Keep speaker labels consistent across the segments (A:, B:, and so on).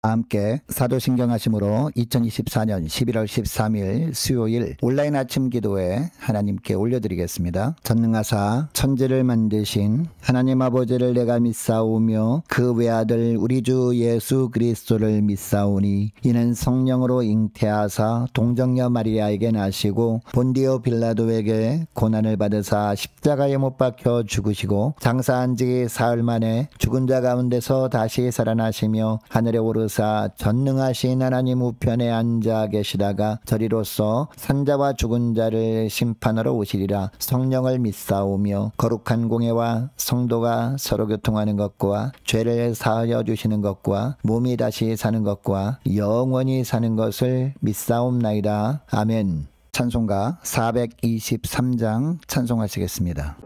A: 함께 사도신경 하심으로 2024년 11월 13일 수요일 온라인 아침 기도에 하나님께 올려드리겠습니다. 전능하사 천지를 만드신 하나님 아버지를 내가 믿사오며 그 외아들 우리 주 예수 그리스도를 믿사오니 이는 성령으로 잉태하사 동정녀 마리아에게 나시고 본디오 빌라도에게 고난을 받으사 십자가에 못 박혀 죽으시고 장사한 지 사흘 만에 죽은 자 가운데서 다시 살아나시며 하늘에 오르사 전능하신 하나님 우편에 앉아 계시다가 저리로서 산자와 죽은 자를 심판하러 오시리라. 성령을 믿사오며 거룩한 공예와 성도가 서로 교통하는 것과 죄를 사하여 주시는 것과 몸이 다시 사는 것과 영원히 사는 것을 믿사옵나이다. 아멘. 찬송가 423장 찬송하시겠습니다.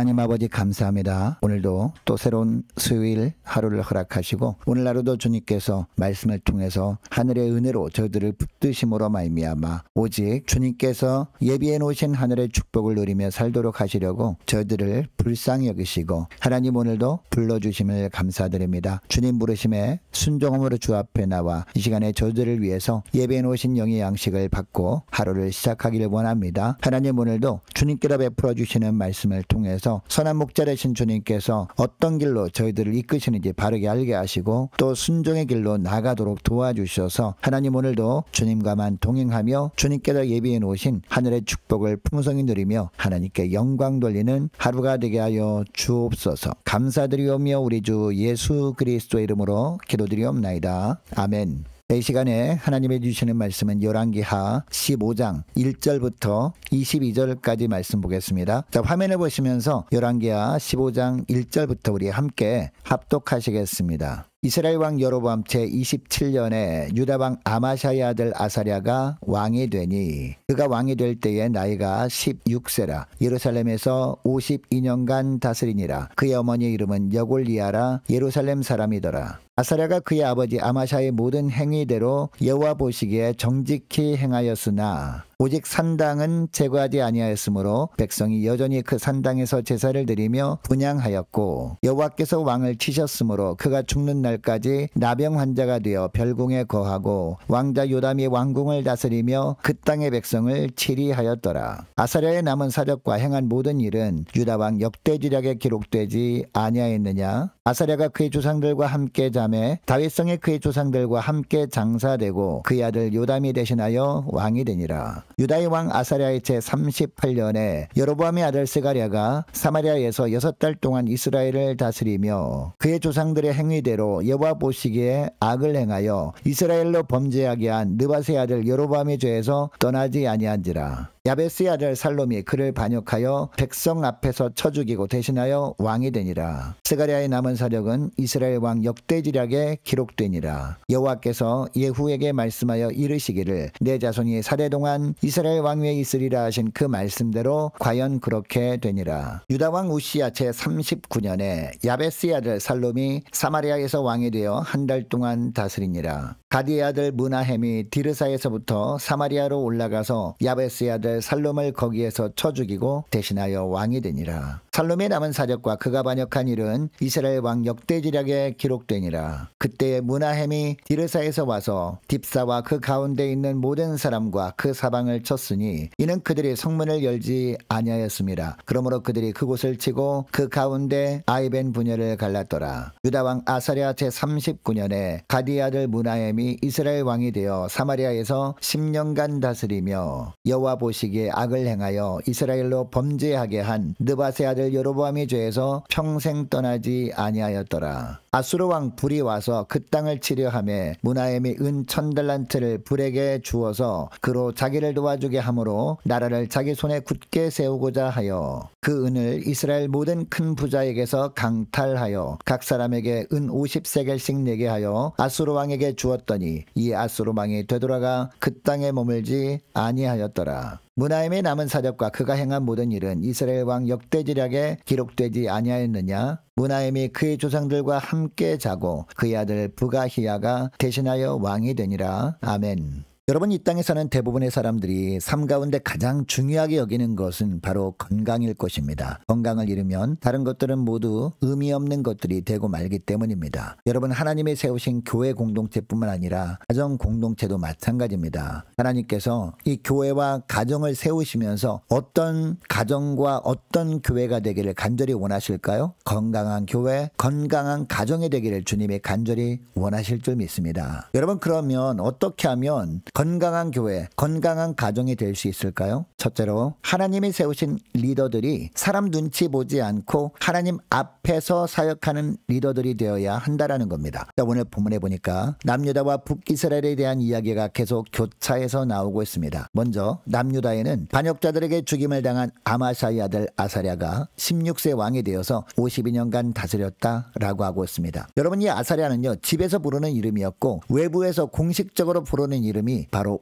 A: 하나님 아버지 감사합니다. 오늘도 또 새로운 수요일 하루를 허락하시고 오늘 하루도 주님께서 말씀을 통해서 하늘의 은혜로 저희들을 붙드심으로 말미암아 오직 주님께서 예비해 놓으신 하늘의 축복을 누리며 살도록 하시려고 저희들을 불쌍히 여기시고 하나님 오늘도 불러주심을 감사드립니다. 주님 부르심에 순종함으로 주 앞에 나와 이 시간에 저희들을 위해서 예비해 놓으신 영의 양식을 받고 하루를 시작하기를 원합니다. 하나님 오늘도 주님께로 베풀어 주시는 말씀을 통해서 선한 목자 되신 주님께서 어떤 길로 저희들을 이끄시는지 바르게 알게 하시고 또 순종의 길로 나가도록 도와주셔서 하나님 오늘도 주님과만 동행하며 주님께서 예비해 놓으신 하늘의 축복을 풍성히 누리며 하나님께 영광 돌리는 하루가 되게 하여 주옵소서. 감사드리오며 우리 주 예수 그리스도의 이름으로 기도드리옵나이다. 아멘. 이 시간에 하나님이 주시는 말씀은 열왕기하 15장 1절부터 22절까지 말씀 보겠습니다. 자, 화면을 보시면서 열왕기하 15장 1절부터 우리 함께 합독하시겠습니다. 이스라엘 왕 여로보암 제27년에 유다 왕 아마샤의 아들 아사랴가 왕이 되니 그가 왕이 될 때에 나이가 16세라. 예루살렘에서 52년간 다스리니라. 그의 어머니의 이름은 여골리아라. 예루살렘 사람이더라. 아사랴가 그의 아버지 아마샤의 모든 행위대로 여호와 보시기에 정직히 행하였으나 오직 산당은 제거하지 아니하였으므로 백성이 여전히 그 산당에서 제사를 드리며 분향하였고 여호와께서 왕을 치셨으므로 그가 죽는 날까지 나병 환자가 되어 별궁에 거하고 왕자 요담이 왕궁을 다스리며 그 땅의 백성을 치리하였더라. 아사랴의 남은 사적과 행한 모든 일은 유다 왕 역대지략에 기록되지 아니하였느냐? 아사랴가 그의 조상들과 함께 자매 다윗성에 그의 조상들과 함께 장사되고 그의 아들 요담이 대신하여 왕이 되니라. 유다의 왕 아사랴의 제 38년에 여로보암의 아들 스가랴가 사마리아에서 6달 동안 이스라엘을 다스리며 그의 조상들의 행위대로 여호와 보시기에 악을 행하여 이스라엘로 범죄하게 한 느밧의 아들 여로보암의 죄에서 떠나지 아니한지라. 야베스의 아들 살롬이 그를 반역하여 백성 앞에서 쳐 죽이고 대신하여 왕이 되니라. 스가랴의 남은 사적은 이스라엘 왕 역대지략에 기록되니라. 여호와께서 예후에게 말씀하여 이르시기를 내 자손이 사대 동안 이스라엘 왕위에 있으리라 하신 그 말씀대로 과연 그렇게 되니라. 유다 왕 우시야 제 39년에 야베스의 아들 살롬이 사마리아에서 왕이 되어 한 달 동안 다스리니라. 가디의 아들 므나헴이 디르사에서부터 사마리아로 올라가서 야베스의 아들 살롬을 거기에서 쳐 죽이고 대신하여 왕이 되니라. 살롬의 남은 사적과 그가 반역한 일은 이스라엘 왕 역대지략에 기록되니라. 그때 므나헴이 디르사에서 와서 딥사와 그 가운데 있는 모든 사람과 그 사방을 쳤으니 이는 그들이 성문을 열지 아니하였습니다. 그러므로 그들이 그곳을 치고 그 가운데 아이벤 분야를 갈랐더라. 유다 왕 아사랴 제 39년에 가디의 아들 므나헴이 이스라엘 왕이 되어 사마리아에서 10년간 다스리며 여호와 보시기에 악을 행하여 이스라엘로 범죄하게 한 느밧의 아들 여로보암의 죄에서 평생 떠나지 아니하였더라. 아수르 왕 불이 와서 그 땅을 치려하며 므나헴이 은 1000달란트를 불에게 주어서 그로 자기를 도와주게 하므로 나라를 자기 손에 굳게 세우고자 하여 그 은을 이스라엘 모든 큰 부자에게서 강탈하여 각 사람에게 은 50세겔씩 내게 하여 아수르 왕에게 주었더니 이 아수르 왕이 되돌아가 그 땅에 머물지 아니하였더라. 므나헴의 남은 사적과 그가 행한 모든 일은 이스라엘 왕 역대지략에 기록되지 아니하였느냐? 므나헴이 그의 조상들과 함께 자고 그의 아들 부가히야가 대신하여 왕이 되니라. 아멘. 여러분, 이 땅에 사는 대부분의 사람들이 삶 가운데 가장 중요하게 여기는 것은 바로 건강일 것입니다. 건강을 잃으면 다른 것들은 모두 의미 없는 것들이 되고 말기 때문입니다. 여러분, 하나님이 세우신 교회 공동체뿐만 아니라 가정 공동체도 마찬가지입니다. 하나님께서 이 교회와 가정을 세우시면서 어떤 가정과 어떤 교회가 되기를 간절히 원하실까요? 건강한 교회, 건강한 가정이 되기를 주님이 간절히 원하실 줄 믿습니다. 여러분, 그러면 어떻게 하면 건강한 교회, 건강한 가정이 될 수 있을까요? 첫째로 하나님이 세우신 리더들이 사람 눈치 보지 않고 하나님 앞에서 사역하는 리더들이 되어야 한다라는 겁니다. 오늘 본문에 보니까 남유다와 북이스라엘에 대한 이야기가 계속 교차해서 나오고 있습니다. 먼저 남유다에는 반역자들에게 죽임을 당한 아마샤의 아들 아사랴가 16세 왕이 되어서 52년간 다스렸다라고 하고 있습니다. 여러분, 이 아사랴는요, 집에서 부르는 이름이었고 외부에서 공식적으로 부르는 이름이 바로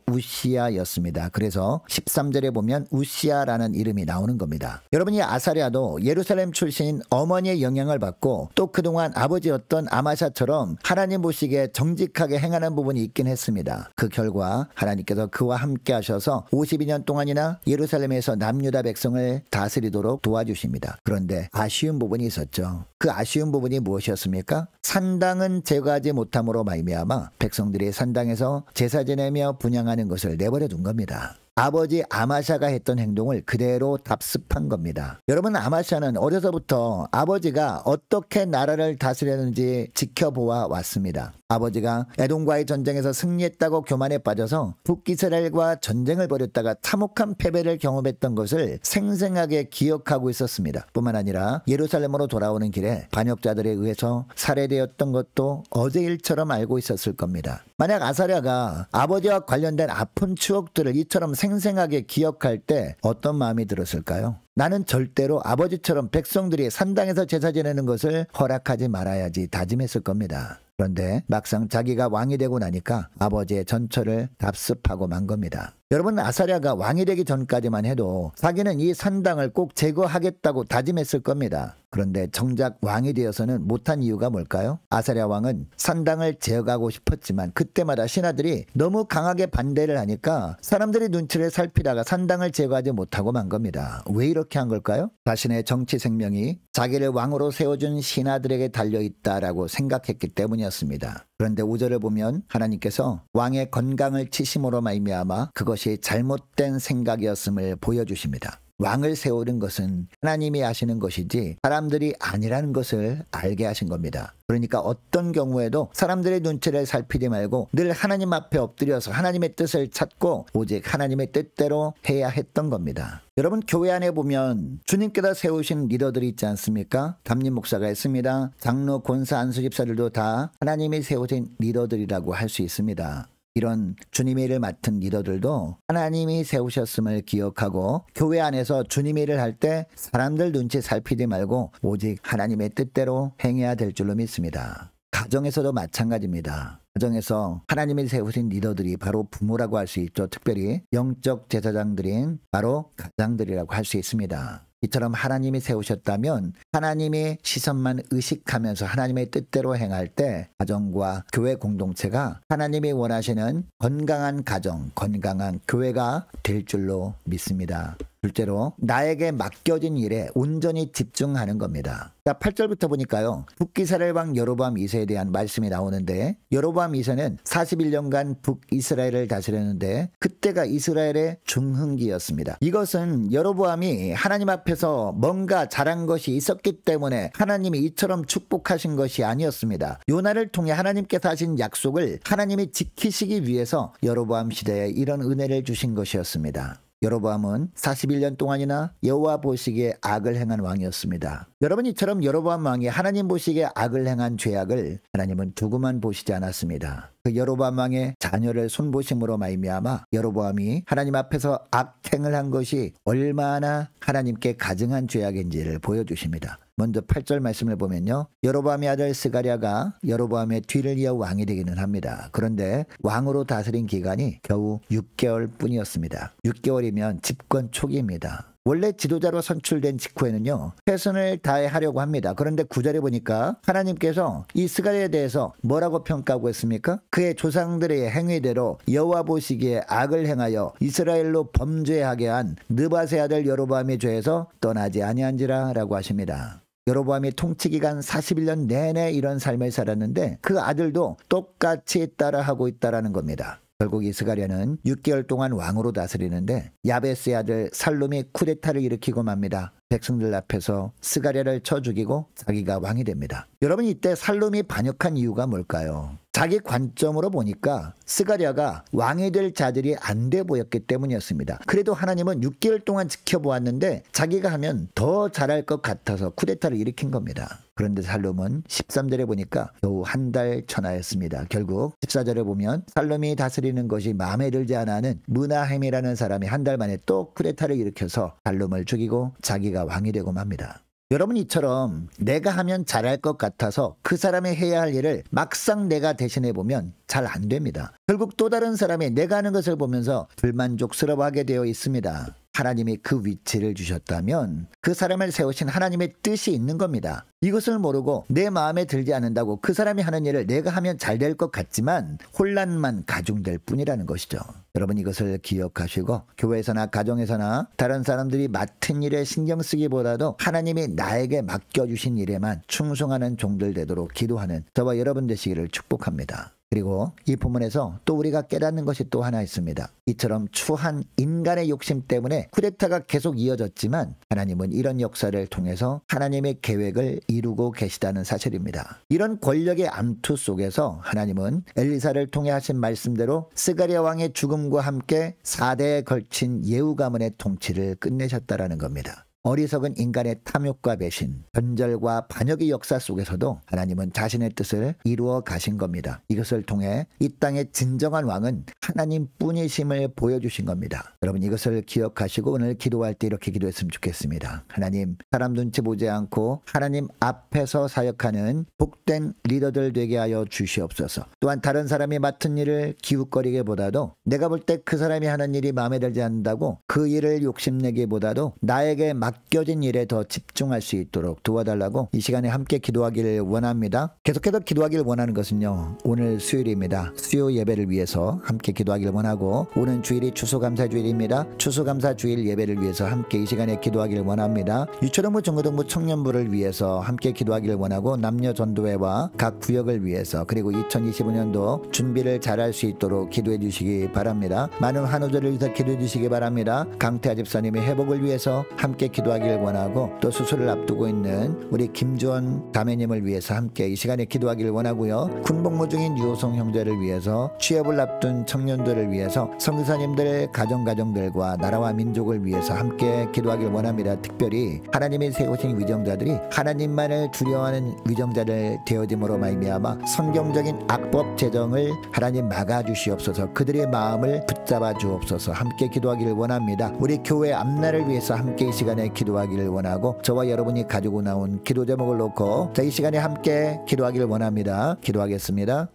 A: 우시야였습니다. 그래서 13절에 보면 우시야라는 이름이 나오는 겁니다. 여러분, 이 아사랴도 예루살렘 출신인 어머니의 영향을 받고 또 그동안 아버지였던 아마샤처럼 하나님 보시기에 정직하게 행하는 부분이 있긴 했습니다. 그 결과 하나님께서 그와 함께 하셔서 52년 동안이나 예루살렘에서 남유다 백성을 다스리도록 도와주십니다. 그런데 아쉬운 부분이 있었죠. 그 아쉬운 부분이 무엇이었습니까? 산당은 제거하지 못함으로 말미암아 백성들이 산당에서 제사 지내며 분향하는 것을 내버려 둔 겁니다. 아버지 아마샤가 했던 행동을 그대로 답습한 겁니다. 여러분, 아마샤는 어려서부터 아버지가 어떻게 나라를 다스렸는지 지켜보아 왔습니다. 아버지가 에돔과의 전쟁에서 승리했다고 교만에 빠져서 북이스라엘과 전쟁을 벌였다가 참혹한 패배를 경험했던 것을 생생하게 기억하고 있었습니다. 뿐만 아니라 예루살렘으로 돌아오는 길에 반역자들에 의해서 살해되었던 것도 어제 일처럼 알고 있었을 겁니다. 만약 아사랴가 아버지와 관련된 아픈 추억들을 이처럼 생생하게 기억할 때 어떤 마음이 들었을까요? 나는 절대로 아버지처럼 백성들이 산당에서 제사 지내는 것을 허락하지 말아야지 다짐했을 겁니다. 그런데 막상 자기가 왕이 되고 나니까 아버지의 전처를 답습하고 만 겁니다. 여러분, 아사랴가 왕이 되기 전까지만 해도 자기는 이 산당을 꼭 제거하겠다고 다짐했을 겁니다. 그런데 정작 왕이 되어서는 못한 이유가 뭘까요? 아사랴 왕은 산당을 제거하고 싶었지만 그때마다 신하들이 너무 강하게 반대를 하니까 사람들이 눈치를 살피다가 산당을 제거하지 못하고 만 겁니다. 왜 이렇게 한 걸까요? 자신의 정치 생명이 자기를 왕으로 세워준 신하들에게 달려있다라고 생각했기 때문이었습니다. 그런데 5절을 보면 하나님께서 왕의 건강을 치심으로 말미암아 그것이 잘못된 생각이었음을 보여주십니다. 왕을 세우는 것은 하나님이 하시는 것이지 사람들이 아니라는 것을 알게 하신 겁니다. 그러니까 어떤 경우에도 사람들의 눈치를 살피지 말고 늘 하나님 앞에 엎드려서 하나님의 뜻을 찾고 오직 하나님의 뜻대로 해야 했던 겁니다. 여러분, 교회 안에 보면 주님께서 세우신 리더들이 있지 않습니까? 담임 목사가 있습니다. 장로, 권사, 안수 집사들도 다 하나님이 세우신 리더들이라고 할 수 있습니다. 이런 주님의 일을 맡은 리더들도 하나님이 세우셨음을 기억하고 교회 안에서 주님의 일을 할 때 사람들 눈치 살피지 말고 오직 하나님의 뜻대로 행해야 될 줄로 믿습니다. 가정에서도 마찬가지입니다. 가정에서 하나님이 세우신 리더들이 바로 부모라고 할 수 있죠. 특별히 영적 제사장들인 바로 가장들이라고 할 수 있습니다. 이처럼 하나님이 세우셨다면 하나님의 시선만 의식하면서 하나님의 뜻대로 행할 때 가정과 교회 공동체가 하나님이 원하시는 건강한 가정, 건강한 교회가 될 줄로 믿습니다. 둘째로 나에게 맡겨진 일에 온전히 집중하는 겁니다. 자, 8절부터 보니까요. 북이스라엘 왕 여로보암 2세에 대한 말씀이 나오는데 여로보암 2세는 41년간 북이스라엘을 다스렸는데 그때가 이스라엘의 중흥기였습니다. 이것은 여로보암이 하나님 앞에서 뭔가 잘한 것이 있었기 때문에 하나님이 이처럼 축복하신 것이 아니었습니다. 요나를 통해 하나님께서 하신 약속을 하나님이 지키시기 위해서 여로보암 시대에 이런 은혜를 주신 것이었습니다. 여로보암은 41년 동안이나 여호와 보시기에 악을 행한 왕이었습니다. 여러분, 이처럼 여로보암 왕이 하나님 보시기에 악을 행한 죄악을 하나님은 두고만 보시지 않았습니다. 그 여로보암 왕의 자녀를 손보심으로 말미암아 여로보암이 하나님 앞에서 악행을 한 것이 얼마나 하나님께 가증한 죄악인지를 보여주십니다. 먼저 8절 말씀을 보면요. 여로보암의 아들 스가랴가 여로보암의 뒤를 이어 왕이 되기는 합니다. 그런데 왕으로 다스린 기간이 겨우 6개월 뿐이었습니다. 6개월이면 집권 초기입니다. 원래 지도자로 선출된 직후에는요. 최선을 다해 하려고 합니다. 그런데 9절에 보니까 하나님께서 이 스가랴에 대해서 뭐라고 평가하고 있습니까? 그의 조상들의 행위대로 여호와 보시기에 악을 행하여 이스라엘로 범죄하게 한 느밧의 아들 여로보암의 죄에서 떠나지 아니한지라 라고 하십니다. 여로보암이 통치기간 41년 내내 이런 삶을 살았는데 그 아들도 똑같이 따라하고 있다라는 겁니다. 결국 이 스가랴는 6개월 동안 왕으로 다스리는데 야베스의 아들 살룸이 쿠데타를 일으키고 맙니다. 백성들 앞에서 스가랴를 쳐 죽이고 자기가 왕이 됩니다. 여러분, 이때 살룸이 반역한 이유가 뭘까요? 자기 관점으로 보니까 스가랴가 왕이 될 자들이 안 돼 보였기 때문이었습니다. 그래도 하나님은 6개월 동안 지켜보았는데 자기가 하면 더 잘할 것 같아서 쿠데타를 일으킨 겁니다. 그런데 살룸은 13절에 보니까 겨우 한 달 천하였습니다. 결국 14절에 보면 살룸이 다스리는 것이 마음에 들지 않아 하는 므나헴이라는 사람이 한 달 만에 또 쿠데타를 일으켜서 살룸을 죽이고 자기가 왕이 되고 맙니다. 여러분, 이처럼 내가 하면 잘할 것 같아서 그 사람이 해야 할 일을 막상 내가 대신해 보면 잘 안 됩니다. 결국 또 다른 사람이 내가 하는 것을 보면서 불만족스러워하게 되어 있습니다. 하나님이 그 위치를 주셨다면 그 사람을 세우신 하나님의 뜻이 있는 겁니다. 이것을 모르고 내 마음에 들지 않는다고 그 사람이 하는 일을 내가 하면 잘 될 것 같지만 혼란만 가중될 뿐이라는 것이죠. 여러분, 이것을 기억하시고 교회에서나 가정에서나 다른 사람들이 맡은 일에 신경 쓰기보다도 하나님이 나에게 맡겨주신 일에만 충성하는 종들 되도록 기도하는 저와 여러분 되시기를 축복합니다. 그리고 이 본문에서 또 우리가 깨닫는 것이 또 하나 있습니다. 이처럼 추한 인간의 욕심 때문에 쿠데타가 계속 이어졌지만 하나님은 이런 역사를 통해서 하나님의 계획을 이루고 계시다는 사실입니다. 이런 권력의 암투 속에서 하나님은 엘리사를 통해 하신 말씀대로 스가랴 왕의 죽음과 함께 4대에 걸친 예후 가문의 통치를 끝내셨다라는 겁니다. 어리석은 인간의 탐욕과 배신, 변절과 반역의 역사 속에서도 하나님은 자신의 뜻을 이루어 가신 겁니다. 이것을 통해 이 땅의 진정한 왕은 하나님뿐이심을 보여주신 겁니다. 여러분 이것을 기억하시고 오늘 기도할 때 이렇게 기도했으면 좋겠습니다. 하나님, 사람 눈치 보지 않고 하나님 앞에서 사역하는 복된 리더들 되게 하여 주시옵소서. 또한 다른 사람이 맡은 일을 기웃거리기보다도 내가 볼 때 그 사람이 하는 일이 마음에 들지 않는다고 그 일을 욕심내기보다도 나에게 맡겨진 일에 더 집중할 수 있도록 도와달라고 이 시간에 함께 기도하기를 원합니다. 계속해서 기도하기를 원하는 것은요, 오늘 수요일입니다. 수요 예배를 위해서 함께 기도하기를 원하고, 오는 주일이 추수감사주일입니다. 추수감사주일 예배를 위해서 함께 이 시간에 기도하기를 원합니다. 유초등부 중고등부 청년부를 위해서 함께 기도하기를 원하고, 남녀전도회와 각 구역을 위해서, 그리고 2025년도 준비를 잘할 수 있도록 기도해 주시기 바랍니다. 많은 한우들을 위해서 기도해 주시기 바랍니다. 강태아 집사님의 회복을 위해서 함께 기도하기를 원하고, 또 수술을 앞두고 있는 우리 김주원 자매님을 위해서 함께 이 시간에 기도하기를 원하고요. 군복무 중인 유호성 형제를 위해서, 취업을 앞둔 청년들을 위해서, 선교사님들 가정들과 나라와 민족을 위해서 함께 기도하기를 원합니다. 특별히 하나님이 세우신 위정자들이 하나님만을 두려워하는 위정자들 되어짐으로 말미암아 성경적인 악법 제정을 하나님 막아주시옵소서. 그들의 마음을 붙잡아 주옵소서. 함께 기도하기를 원합니다. 우리 교회 앞날을 위해서 함께 이 시간에 기도하기를 원하고, 저와 여러분이 가지고 나온 기도 제목을 놓고 이 시간에 함께 기도하기를 원합니다. 기도하겠습니다.